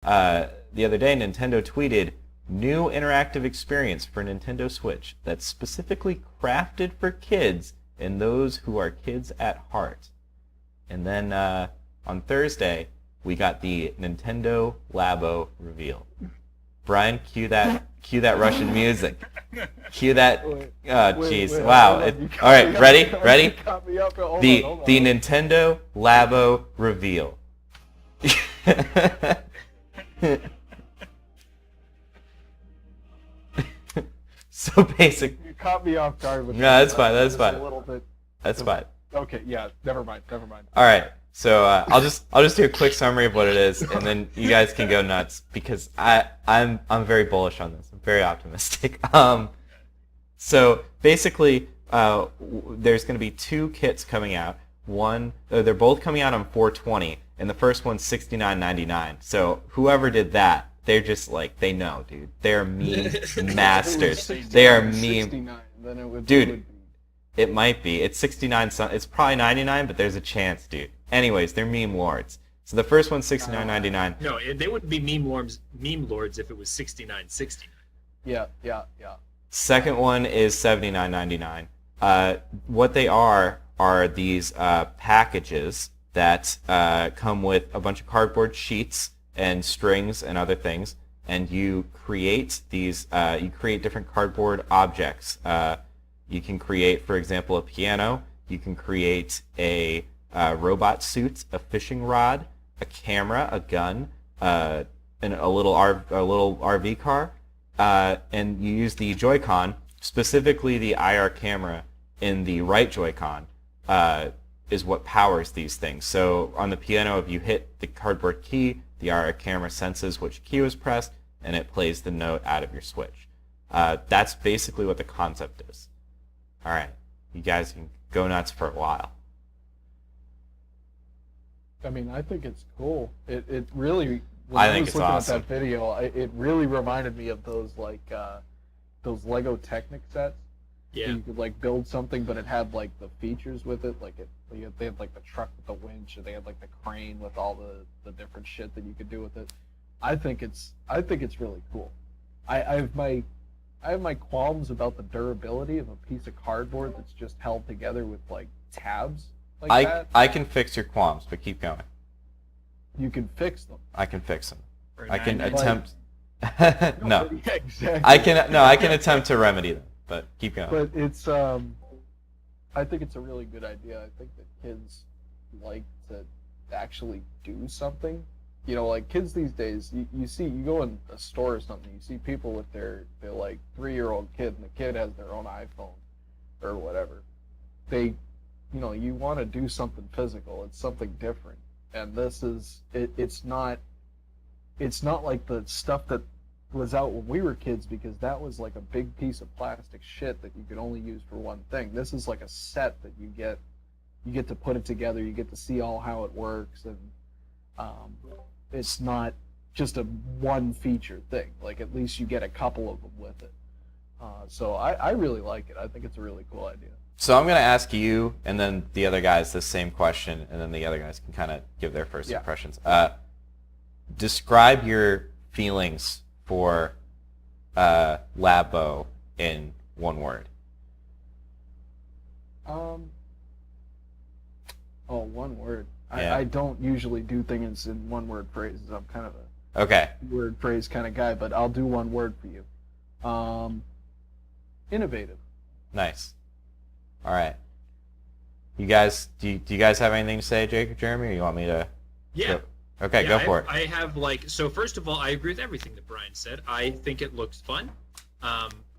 the other day, Nintendo tweeted, new interactive experience for Nintendo Switch that's specifically crafted for kids and those who are kids at heart. And then on Thursday, we got the Nintendo Labo reveal. Brian, cue that Russian music. Cue that. Oh, jeez. Wow. All right, ready? The Nintendo Labo reveal. So basic. You caught me off guard with that. No, that's fine. That's fine. A little bit. That's fine. Okay. Yeah. Never mind. All right. So I'll just do a quick summary of what it is, and then you guys can go nuts because I'm very bullish on this. I'm very optimistic. So basically, there's going to be two kits coming out. They're both coming out on 4/20, and the first one's $69.99. So whoever did that, they're just like, they know, dude. They're meme masters. They are meme. Dude, it might be. It's 69. It's probably 99, but there's a chance, dude. Anyways, they're meme lords. So the first one's $69.99. No, they wouldn't be meme lords if it was $69.69. Yeah. Second one is $79.99. What they are these packages that come with a bunch of cardboard sheets and strings and other things, and you create these. You create different cardboard objects. You can create, for example, a piano. You can create a robot suit, a fishing rod, a camera, a gun, and a little RV car. And you use the Joy-Con, specifically the IR camera in the right Joy-Con, is what powers these things. So on the piano, if you hit the cardboard key, the IR camera senses which key was pressed, and it plays the note out of your Switch. That's basically what the concept is. All right, you guys can go nuts for a while. I mean, I think it's cool. It really. I think it's awesome. At that video, it really reminded me of those those Lego Technic sets. Yeah. You could build something, but it had the features with it. They had the truck with the winch, and they had the crane with all the different shit that you could do with it. I think it's really cool. I have my qualms about the durability of a piece of cardboard that's just held together with tabs that. I can fix your qualms, but keep going. You can fix them. I can fix them. For I can 99. attempt. No. Yeah, exactly. I can attempt to remedy them, but keep going. But it's I think it's a really good idea. I think that kids like to actually do something. Kids these days, you go in a store or something, you see people with their 3-year-old kid, and the kid has their own iPhone or whatever. You want to do something physical. It's something different. And this is it's not like the stuff that was out when we were kids, because that was a big piece of plastic shit that you could only use for one thing. This is a set that you get to put it together, you get to see how it works, and it's not just a one feature thing. At least you get a couple of them with it. So I really like it. I think it's a really cool idea. So I'm going to ask you and then the other guys the same question, and then the other guys can kind of give their first impressions. Describe your feelings for Labo in one word. One word. Yeah. I don't usually do things in one-word phrases. I'm kind of a Okay. word phrase kind of guy, but I'll do one word for you. Innovative. Nice. All right. You guys, do you guys have anything to say, Jake or Jeremy, or you want me to? Yeah. Okay, go for it. I have so first of all, I agree with everything that Brian said. I think it looks fun.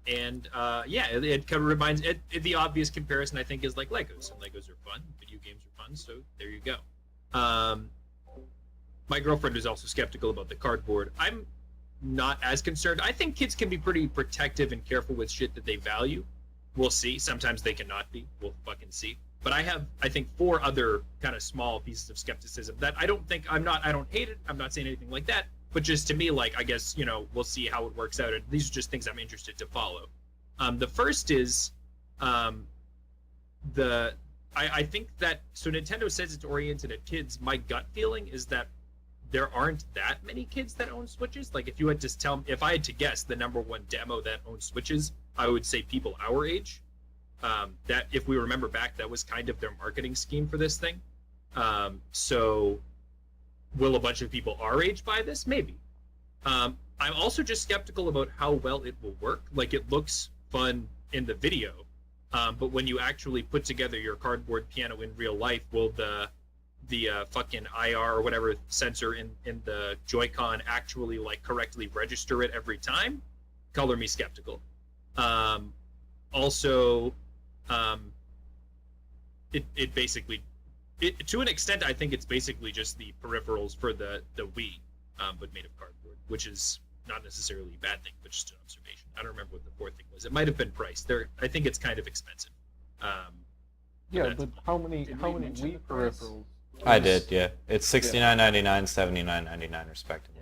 It kind of reminds the obvious comparison I think is Legos. And Legos are fun. Video games are fun. So there you go. My girlfriend is also skeptical about the cardboard. I'm not as concerned. I think kids can be pretty protective and careful with shit that they value. We'll see. Sometimes they cannot be. We'll fucking see. But I have, I think, 4 other kind of small pieces of skepticism that I don't hate it. I'm not saying anything like that. But just to me, I guess, we'll see how it works out. And these are just things I'm interested to follow. The first is I think that, so Nintendo says it's oriented at kids. My gut feeling is that there aren't that many kids that own Switches. Like if you had to tell, if I had to guess the number one demo that owns Switches, I would say people our age. That if we remember back, that was kind of their marketing scheme for this thing. So will a bunch of people our age buy this? Maybe. I'm also just skeptical about how well it will work. Like it looks fun in the video, but when you actually put together your cardboard piano in real life, will the fucking IR or whatever sensor in the Joy-Con actually like correctly register it every time? Color me skeptical. Also, it basically, to an extent, I think it's basically just the peripherals for the Wii, but made of cardboard, which is not necessarily a bad thing, but just an observation. I don't remember what the fourth thing was. It might have been priced. I think it's kind of expensive. Yeah, but how many Wii peripherals? I did, yeah. It's $69.99, $79.99 respectively.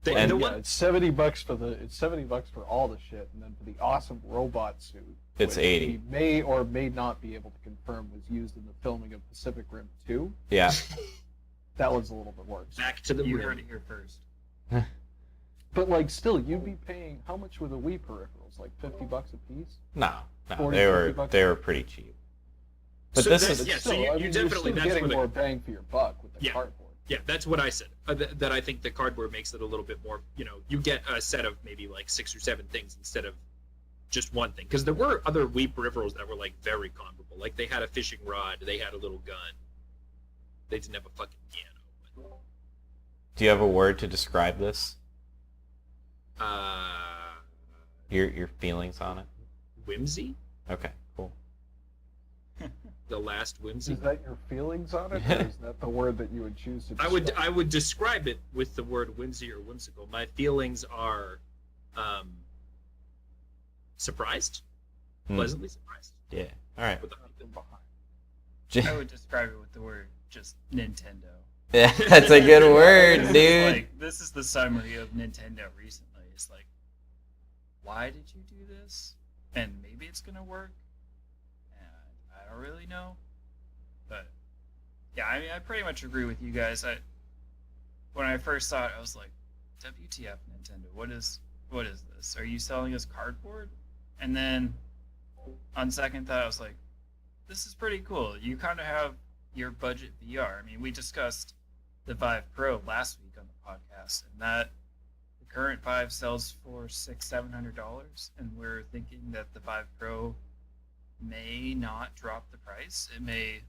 And it's $70 for all the shit, and then for the awesome robot suit, it's which $80. We may or may not be able to confirm was used in the filming of Pacific Rim 2. Yeah. That was a little bit worse. Back to the You rim. heard it here first. But like, still, you'd be paying how much were the Wii peripherals? Like $50 a piece? No, 40, they $50 were pretty cheap. But So this that's- is yeah, so Still, you I mean, definitely, you're still that's getting where the, more bang for your buck with the Yeah. cardboard. yeah, that's what I said. That I think the cardboard makes it a little bit more, you get a set of maybe like 6 or 7 things instead of just one thing. Because there were other Wii peripherals that were like very comparable. Like they had a fishing rod, they had a little gun. They didn't have a fucking piano. Do you have a word to describe this? But, Your feelings on it? whimsy? Okay, cool. The last whimsy? Is that your feelings on it, or is that the word that you would choose to describe? I would describe it with the word whimsy or whimsical. My feelings are surprised, pleasantly surprised. Yeah. All right. With the- I would describe it with the word just Nintendo. Yeah, that's a good word, This is dude. like, this is the summary of Nintendo recently. It's like, why did you do this? And maybe it's gonna work. And I don't really know. But yeah, I mean, I pretty much agree with you guys. When I first saw it, I was like, WTF, Nintendo? What is this? Are you selling us cardboard? And then on second thought, I was like, this is pretty cool. You kind of have your budget VR. I mean, we discussed the Vive Pro last week on the podcast, and that the current Vive sells for $600-$700, and we're thinking that the Vive Pro may not drop the price. It may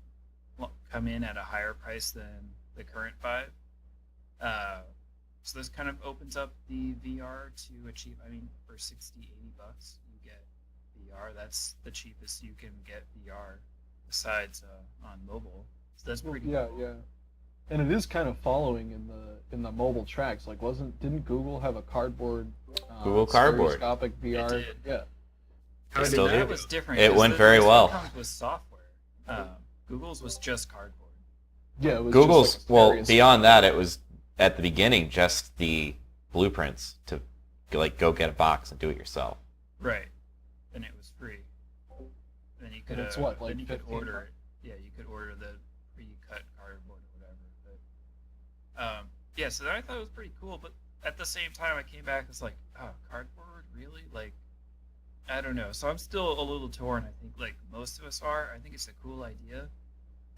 come in at a higher price than the current Vive. So this kind of opens up the VR to achieve. I mean, for $60-$80, you get VR. That's the cheapest you can get VR besides on mobile. So that's pretty Yeah, cool. yeah. And it is kind of following in the mobile tracks. Like, didn't Google have a cardboard? Google Cardboard. Stereoscopic VR. did. Yeah. How They did still that do. That go? was different. It 'cause went this very one well. comes with software. Google's was just cardboard. Yeah. It was Google's, just like a well, stereoscope. beyond that, it was at the beginning just the blueprints to like go get a box and do it yourself. Right. And it was free. Then you could And it's what, like then you could 15 order it. Yeah, you could order the pre-cut cardboard or whatever. But yeah, so I thought it was pretty cool. But at the same time, I came back and was like, oh, cardboard, really? Like, I don't know. So I'm still a little torn. I think like most of us are. I think it's a cool idea.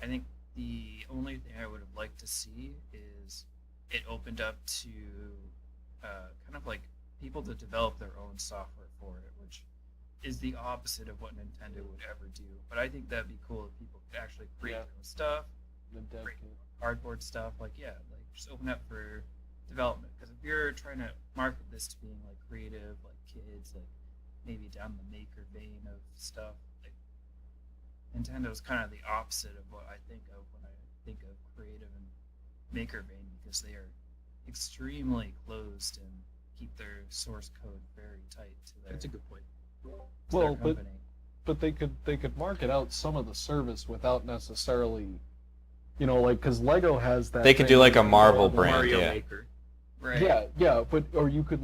I think the only thing I would have liked to see is it opened up to kind of like people to develop their own software for it, which is the opposite of what Nintendo would ever do. But I think that'd be cool if people could actually create Yeah. their own stuff, The dev Great. kit. cardboard stuff. Like, yeah, like just open up for development. Because if you're trying to market this to being like creative, like kids, like maybe down the maker vein of stuff, like Nintendo's kind of the opposite of what I think of when I think of creative and maker vein, because they are extremely closed and keep their source code very tight to their, That's a good point. to Well, their company. but they could market out some of the service without necessarily, like, because Lego has that. They could do thing like a where Marvel the- brand, Mario yeah. Maker. Right. Yeah, but or you could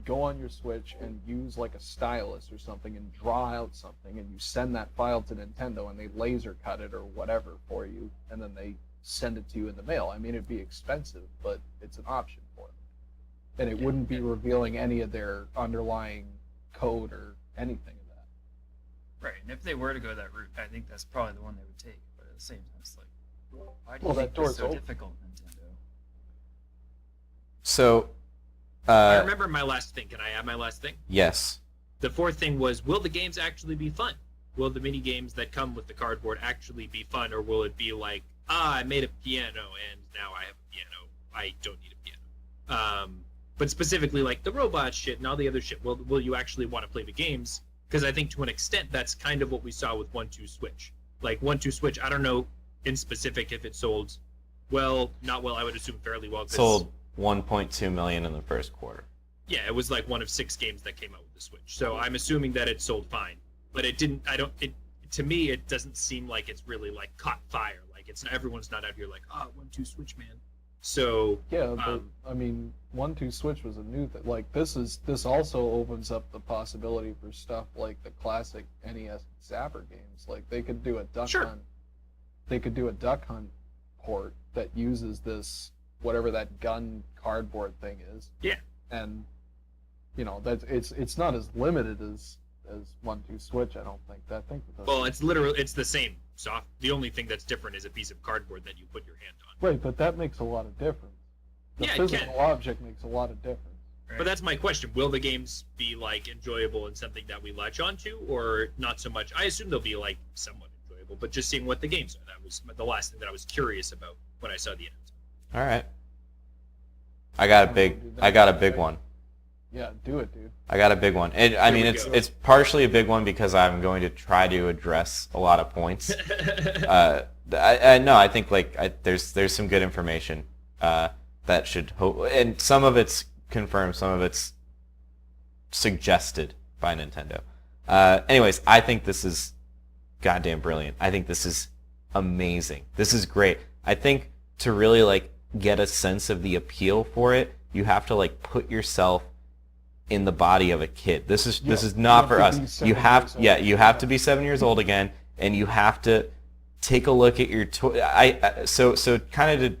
go on your Switch and use like a stylus or something and draw out something, and you send that file to Nintendo and they laser cut it or whatever for you, and then they send it to you in the mail. I mean, it'd be expensive, but it's an option for them. And it wouldn't be revealing any of their underlying code or anything of that. Right, and if they were to go that route, I think that's probably the one they would take. But at the same time, it's like, why do you Well, that think this door's so open. difficult, Nintendo? So, I remember my last thing. Can I add my last thing? yes. The fourth thing was, will the games actually be fun? Will the mini games that come with the cardboard actually be fun, or will it be like, I made a piano and now I have a piano. I don't need a piano. But specifically, like the robot shit and all the other shit, will you actually want to play the games? Because I think to an extent, that's kind of what we saw with 1-2 Switch. Like 1-2 Switch, I don't know in specific if it sold well, not well. I would assume fairly well. 'Cause, Sold 1.2 million in the first quarter. yeah, it was like one of 6 games that came out with the Switch. So I'm assuming that it sold fine. But it didn't. To me, it doesn't seem like it's really like caught fire. Like everyone's not out here like, 1-2 Switch, man. So Yeah, but I mean, 1-2 Switch was a new thing. Like this also opens up the possibility for stuff like the classic NES Zapper games. Like they could do a Duck Sure. Hunt. They could do a Duck Hunt port that uses this whatever that gun cardboard thing is. Yeah. And that it's not as limited as 1-2 Switch. I don't think. I think. well, it's the same soft. The only thing that's different is a piece of cardboard that you put your hand on. Right, but that makes a lot of difference. The Yeah, it physical can. object makes a lot of difference. Right? But that's my question. Will the games be like enjoyable and something that we latch onto, or not so much? I assume they'll be like somewhat enjoyable, but just seeing what the games are. That was the last thing that I was curious about when I saw the announcement. All right. I got a big one. Yeah, do it, dude. I got a big one. And I mean, we it's go. it's partially a big one because I'm going to try to address a lot of points. I think there's some good information that should hope, and some of it's confirmed, some of it's suggested by Nintendo. Anyways, I think this is goddamn brilliant. I think this is amazing. This is great. I think to really get a sense of the appeal for it, you have to put yourself in the body of a kid. This is not for us. You have to be 7 years old again, and you have to take a look at your so kind of to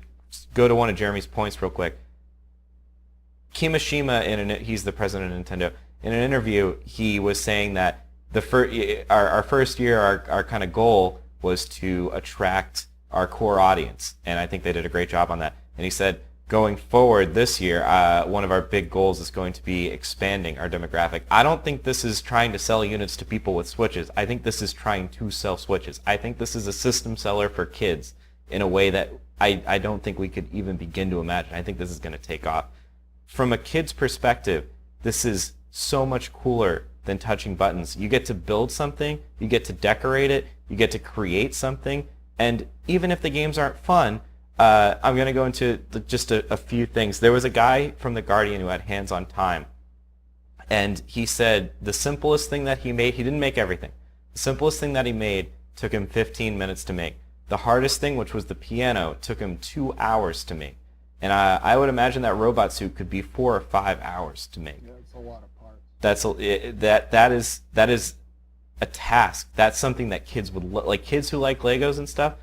go to one of Jeremy's points real quick. Kimishima, he's the president of Nintendo. In an interview, he was saying that our first year, our kind of goal was to attract our core audience, and I think they did a great job on that. And he said, going forward this year, one of our big goals is going to be expanding our demographic. I don't think this is trying to sell units to people with Switches. I think this is trying to sell Switches. I think this is a system seller for kids in a way that I don't think we could even begin to imagine. I think this is going to take off. From a kid's perspective, this is so much cooler than touching buttons. You get to build something, you get to decorate it, you get to create something, and even if the games aren't fun, I'm going to go into just a few things. There was a guy from The Guardian who had Hands on Time, and he said the simplest thing that he made, he didn't make everything, the simplest thing that he made took him 15 minutes to make. The hardest thing, which was the piano, took him 2 hours to make. And I would imagine that robot suit could be 4 or 5 hours to make. Yeah, it's a lot of parts. That is a task. That's something that kids would like. Kids who like Legos and stuff,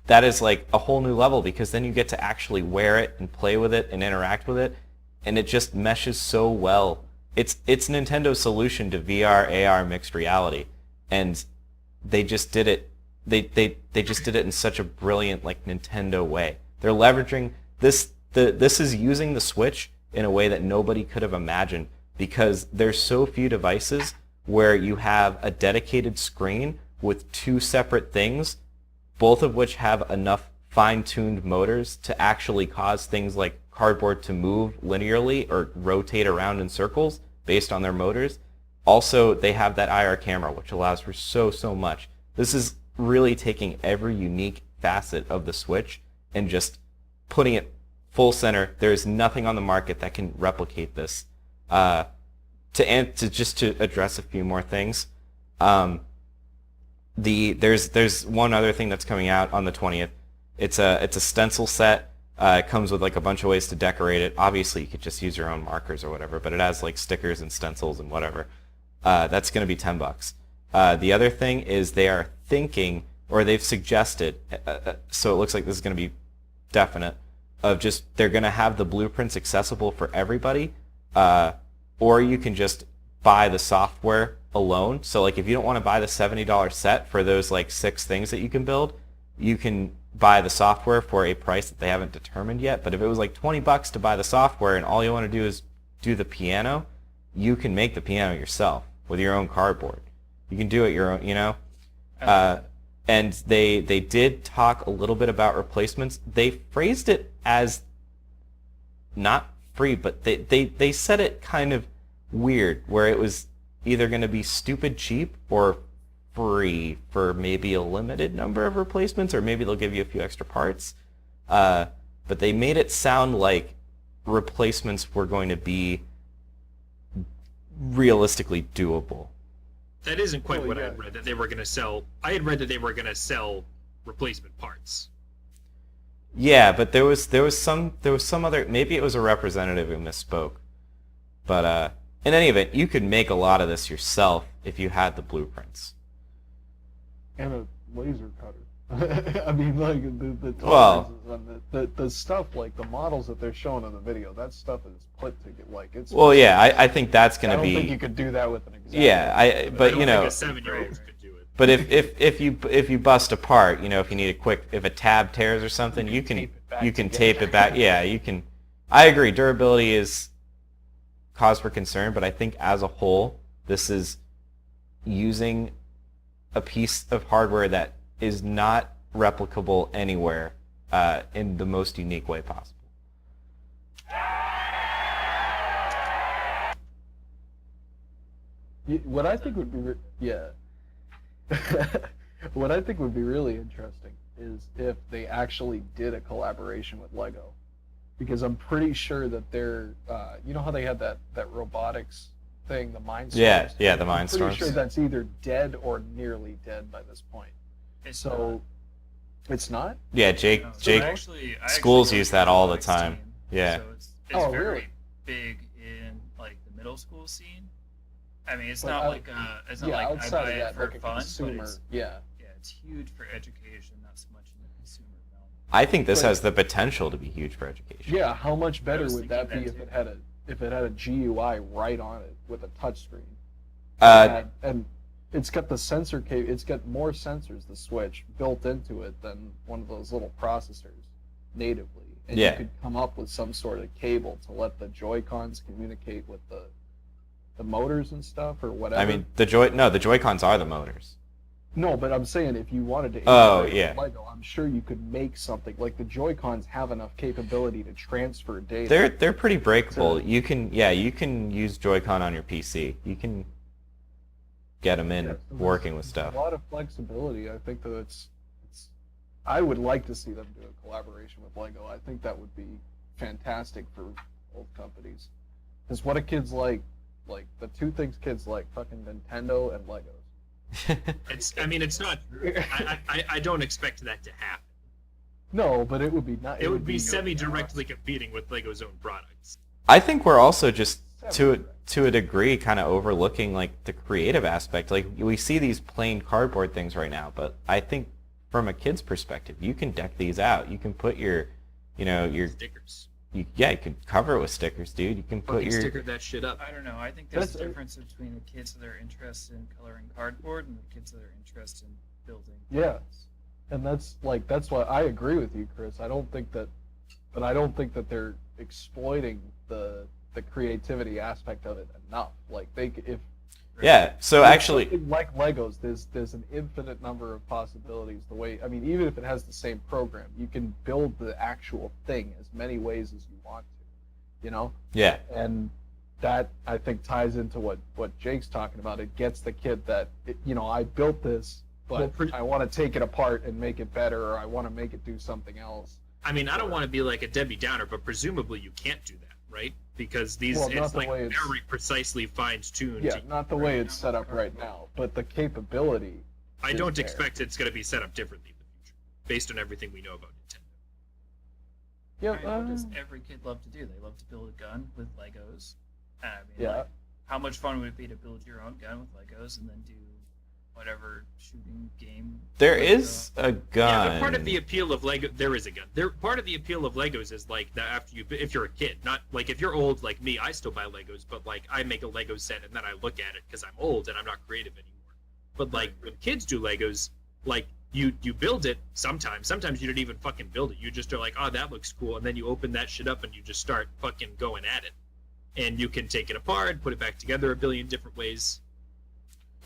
that is like a whole new level, because then you get to actually wear it and play with it and interact with it, and it just meshes so well. It's Nintendo's solution to VR, AR, mixed reality, and they just did it. They just did it in such a brilliant Nintendo way. They're leveraging this. This is using the Switch in a way that nobody could have imagined, because there's so few devices where you have a dedicated screen with 2 separate things, both of which have enough fine-tuned motors to actually cause things like cardboard to move linearly or rotate around in circles based on their motors. Also, they have that IR camera, which allows for so much. This is really taking every unique facet of the Switch and just putting it full center. There's nothing on the market that can replicate this. To address a few more things, there's one other thing that's coming out on the 20th. It's a stencil set. It comes with a bunch of ways to decorate it. Obviously, you could just use your own markers or whatever, but it has stickers and stencils and whatever. That's going to be $10. The other thing is they are thinking or they've suggested, so it looks like this is going to be definite, of just they're going to have the blueprints accessible for everybody, or you can just buy the software alone. So like if you don't want to buy the $70 set for those like 6 things that you can build, you can buy the software for a price that they haven't determined yet. But if it was like $20 to buy the software and all you want to do is do the piano, you can make the piano yourself with your own cardboard. You can do it your own, you know. And they did talk a little bit about replacements. They phrased it as not free, but they said it kind of weird, where it was either going to be stupid cheap or free for maybe a limited number of replacements, or maybe they'll give you a few extra parts. But they made it sound like replacements were going to be realistically doable. That isn't quite what I had read, that they were going to sell. I had read that they were going to sell replacement parts. Yeah, but there was some other, maybe it was a representative who misspoke. But in any event, you could make a lot of this yourself if you had the blueprints. And a laser cutter. I mean, like the Well, tolerances on the stuff, like the models that they're showing in the video, that stuff is put to get like it's. well, yeah, I think that's going I to don't be. think you could do that with an example. Yeah, but I you don't know. think a 7-year-old could do it. But if you bust a part, you know, if you need if a tab tears or something, you can tape it back. Yeah, you can. I agree. Durability is cause for concern, but I think as a whole, this is using a piece of hardware that is not replicable anywhere in the most unique way possible. What I think would be what I think would be really interesting is if they actually did a collaboration with Lego, because I'm pretty sure that they're you know how they had that robotics thing, the Mindstorms? Yeah, the Mindstorms. I'm pretty sure that's either dead or nearly dead by this point. It's not? Yeah, Jake I schools actually use that all the robotics time. team, Yeah. So it's Oh, very really? big in like the middle school scene. I mean, it's But not like it's not like I outside buy of it that, for like a fun, consumer, but it's, yeah. it's huge for education, not so much in the consumer realm. I think this But- has the potential to be huge for education. Yeah, how much better was would that be thinking if that it had a GUI right on it with a touchscreen? And it's got the sensor cable. It's got more sensors, the Switch, built into it than one of those little processors natively. And Yeah. you could come up with some sort of cable to let the Joy-Cons communicate with the motors and stuff or whatever. I mean, the Joy-Cons are the motors. No, but I'm saying if you wanted to Oh, integrate yeah. with Lego, I'm sure you could make something like the Joy-Cons have enough capability to transfer data. They're pretty breakable. You can use Joy-Con on your PC. You can get them in Yeah, so working with there's stuff. A lot of flexibility. I think that it's. I would like to see them do a collaboration with Lego. I think that would be fantastic for both companies. Because what do kids like the two things kids like, fucking Nintendo and Legos. It's not. I don't expect that to happen. No, but it would be not. It would be semi-directly competing with Lego's own products. I think we're also just to a degree kind of overlooking like the creative aspect. Like we see these plain cardboard things right now, but I think from a kid's perspective, you can deck these out. You can put your Stickers. you can cover it with stickers, dude. You can put Fucking your sticker that shit up. I don't know. I think there's That's- a difference between the kids that are interested in coloring cardboard and the kids that are interested in building. Yeah. things. And that's why I agree with you, Chris. I don't think that they're exploiting the creativity aspect of it enough. Like if yeah. So with actually, something like Legos, there's an infinite number of possibilities. Even if it has the same program, you can build the actual thing as many ways as you want to, you know. yeah. And that I think ties into what Jake's talking about. It gets the kid that I built this, but I want to take it apart and make it better, or I want to make it do something else. I mean, I don't want to be like a Debbie Downer, but presumably you can't do that, right? Because Well, not it's the like way it's- very precisely fine-tuned. Yeah, not the way it's set up right now, but the capability. I is don't there. expect it's going to be set up differently in the future, based on everything we know about Nintendo. Yeah, I mean, what does every kid love to do? They love to build a gun with Legos. I mean, Yeah. like, how much fun would it be to build your own gun with Legos and then do whatever shooting game. There like, is a gun. Yeah, but part of the appeal of Lego, there is a gun. Part of the appeal of Legos is like that after if you're a kid, not like if you're old like me, I still buy Legos, but like I make a Lego set and then I look at it because I'm old and I'm not creative anymore. But like when kids do Legos, like you build it sometimes. Sometimes you don't even fucking build it. You just are like, oh, that looks cool, and then you open that shit up and you just start fucking going at it. And you can take it apart, put it back together a billion different ways.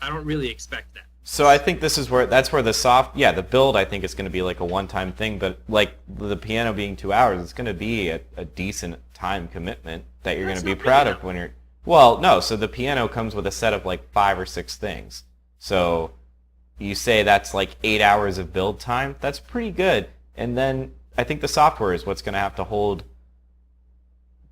I don't really expect that. So I think that's where the build I think is going to be like a one-time thing, but like the piano being 2 hours, it's going to be a decent time commitment that you're going to be proud of when you're. Well, no. So the piano comes with a set of like 5 or 6 things. So you say that's like 8 hours of build time. That's pretty good. And then I think the software is what's going to have to hold.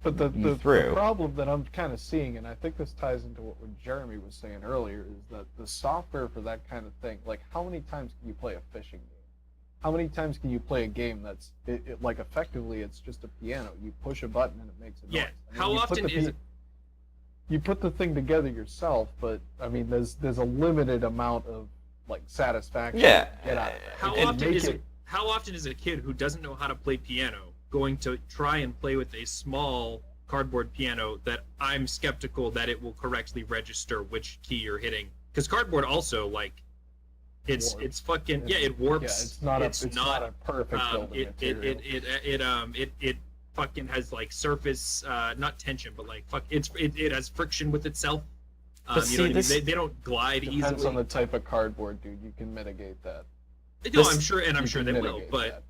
But the through. problem that I'm kind of seeing, and I think this ties into what Jeremy was saying earlier, is that the software for that kind of thing, like how many times can you play a fishing game? How many times can you play a game that's like effectively it's just a piano? You push a button and it makes a noise. Yeah. I mean, How often is it? You put the thing together yourself, but I mean, there's a limited amount of like satisfaction. Yeah. To get out of that. How often is a kid who doesn't know how to play piano going to try and play with a small cardboard piano that I'm skeptical that it will correctly register which key you're hitting? Because cardboard also like it's fucking it warps. Yeah, it's not a perfect building material. It fucking has like surface not tension but like it has friction with itself. But you know what I mean? They don't glide Depends easily. on the type of cardboard, dude. You can mitigate that. No, I'm sure they will, Mitigate that.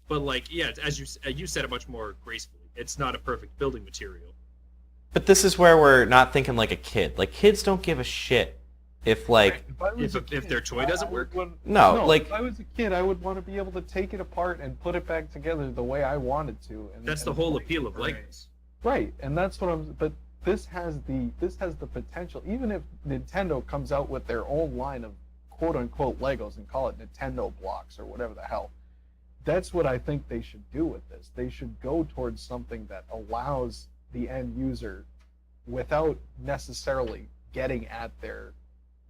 but like yeah, as you said it much more gracefully. It's not a perfect building material. But this is where we're not thinking like a kid. Like kids don't give a shit if like If their toy doesn't work. like if I was a kid, I would want to be able to take it apart and put it back together the way I wanted to. And That's the whole appeal of Legos. Right, and that's what I'm. But this has the potential. Even if Nintendo comes out with their own line of quote unquote Legos and call it Nintendo blocks or whatever the hell, that's what I think they should do with this. They should go towards something that allows the end user, without necessarily getting at their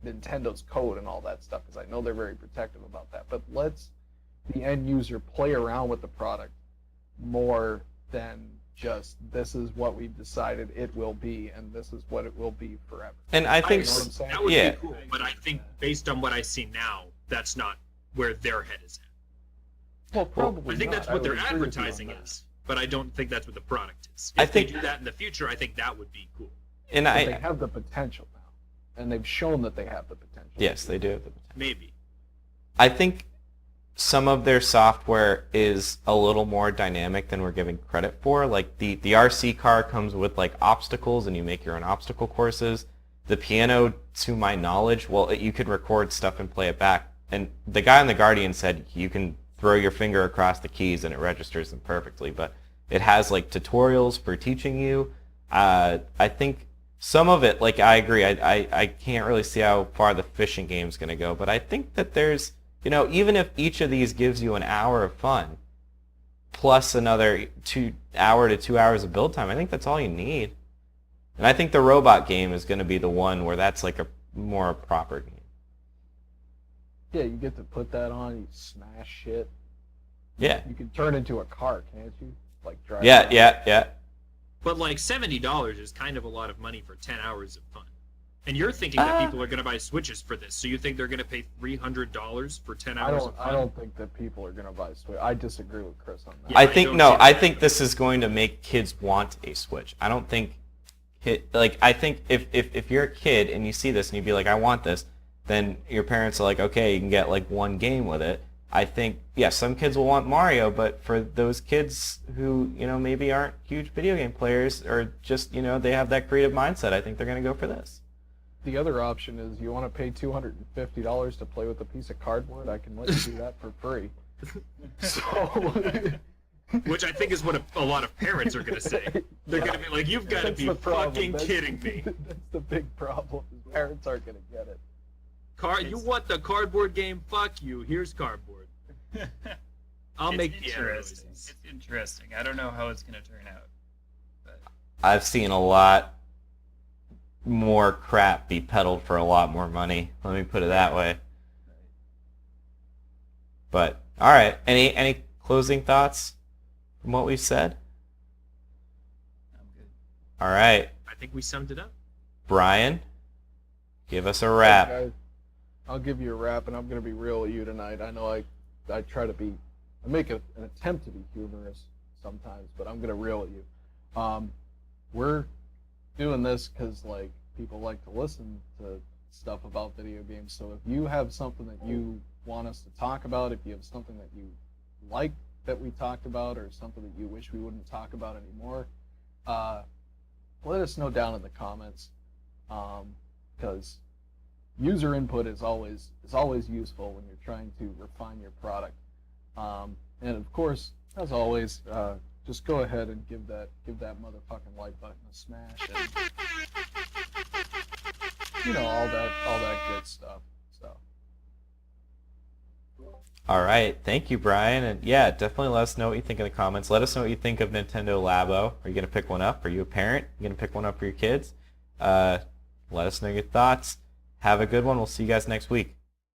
Nintendo's code and all that stuff, because I know they're very protective about that, but lets the end user play around with the product more than just this is what we've decided it will be and this is what it will be forever. And I think that would be cool, but I think based on what I see now, that's not where their head is at. Well, probably I think not. that's what I their would agree with you on advertising that. is, but I don't think that's what the product is. I If think- they do that in the future, I think that would be cool. and But I they have the potential now, and they've shown that they have the potential. yes, they do have the potential. Maybe. I think some of their software is a little more dynamic than we're giving credit for. Like the RC car comes with like obstacles and you make your own obstacle courses. The piano, to my knowledge, well, you could record stuff and play it back. And the guy on The Guardian said you can throw your finger across the keys and it registers them perfectly. But it has like tutorials for teaching you. I think some of it, like I agree, I can't really see how far the fishing game's going to go. But I think that there's, you know, even if each of these gives you an hour of fun, plus another 2 hour to 2 hours of build time, I think that's all you need. And I think the robot game is going to be the one where that's like a more proper game. Yeah, you get to put that on, you smash shit. Yeah. You can turn into a car, can't you? Like drive. Yeah, around. yeah. But like $70 is kind of a lot of money for 10 hours of fun. And you're thinking that people are going to buy Switches for this, so you think they're going to pay $300 for 10 hours of fun? I don't think that people are going to buy Switch. I disagree with Chris on that. Yeah, I think don't no. see I that. think this is going to make kids want a Switch. I don't think, I think if you're a kid and you see this and you'd be like, I want this, then your parents are like, okay, you can get like one game with it. I think some kids will want Mario, but for those kids who maybe aren't huge video game players or just they have that creative mindset, I think they're going to go for this. The other option is you want to pay $250 to play with a piece of cardboard. I can let you do that for free. So. Which I think is what a lot of parents are going to say. They're going to be like, you've got to That's be the problem. fucking That's- kidding me. That's the big problem. Is parents aren't going to get it. You want the cardboard game? Fuck you. Here's cardboard. I'll It's make piano interesting. noises. It's interesting. I don't know how it's going to turn out. But I've seen a lot more crap be peddled for a lot more money. Let me put it that way. But all right, any closing thoughts from what we've said? I'm good. All right, I think we summed it up. Brian, give us a Hey, wrap. guys, I'll give you a wrap, and I'm gonna be real with you tonight. I know I try to be, I make an attempt to be humorous sometimes, but I'm gonna reel at you. We're doing this because like people like to listen to stuff about video games. So if you have something that you want us to talk about, if you have something that you like that we talked about, or something that you wish we wouldn't talk about anymore, let us know down in the comments. Because user input is always useful when you're trying to refine your product. And of course, as always, just go ahead and give that motherfucking like button a smash, and all that good stuff. So All right, thank you, Brian, and yeah, definitely let us know what you think in the comments. Let us know what you think of Nintendo Labo. Are you gonna pick one up? Are you a parent? Are you gonna pick one up for your kids? Let us know your thoughts. Have a good one. We'll see you guys next week.